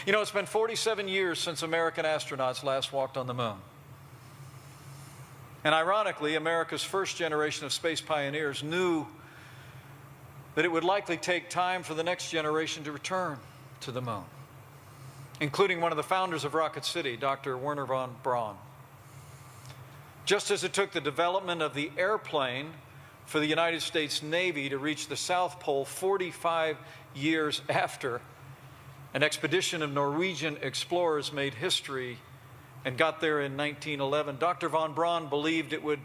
You know, it's been 47 years since American astronauts last walked on the moon. And ironically, America's first generation of space pioneers knew that it would likely take time for the next generation to return to the moon, including one of the founders of Rocket City, Dr. Wernher von Braun. Just as it took the development of the airplane for the United States Navy to reach the South Pole 45 years after an expedition of Norwegian explorers made history and got there in 1911, Dr. von Braun believed it would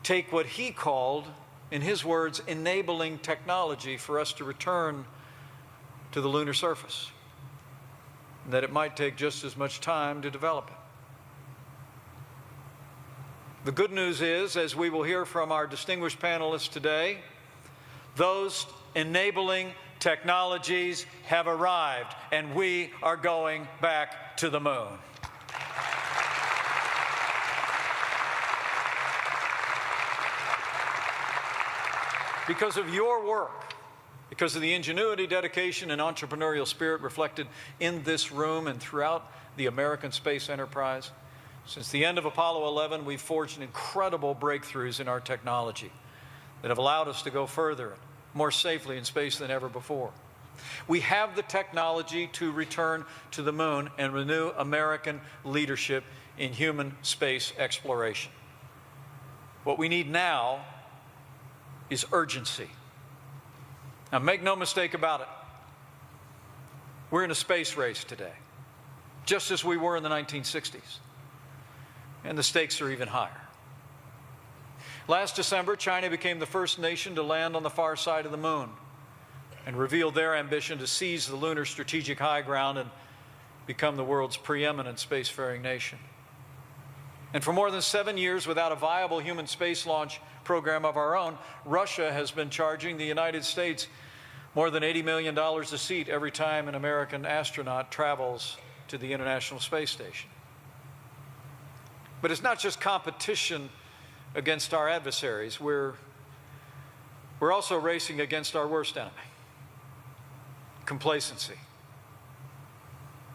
take what he called, in his words, enabling technology for us to return to the lunar surface, and that it might take just as much time to develop it. The good news is, as we will hear from our distinguished panelists today, those enabling technologies have arrived, and we are going back to the moon. Because of your work, because of the ingenuity, dedication, and entrepreneurial spirit reflected in this room and throughout the American space enterprise, since the end of Apollo 11, we've forged incredible breakthroughs in our technology that have allowed us to go further, more safely in space than ever before. We have the technology to return to the moon and renew American leadership in human space exploration. What we need now is urgency. Now, make no mistake about it. We're in a space race today, just as we were in the 1960s. And the stakes are even higher. Last December, China became the first nation to land on the far side of the moon and revealed their ambition to seize the lunar strategic high ground and become the world's preeminent spacefaring nation. And for more than 7 years, without a viable human space launch program of our own, Russia has been charging the United States more than $80 million a seat every time an American astronaut travels to the International Space Station. But it's not just competition against our adversaries. We're also racing against our worst enemy, complacency.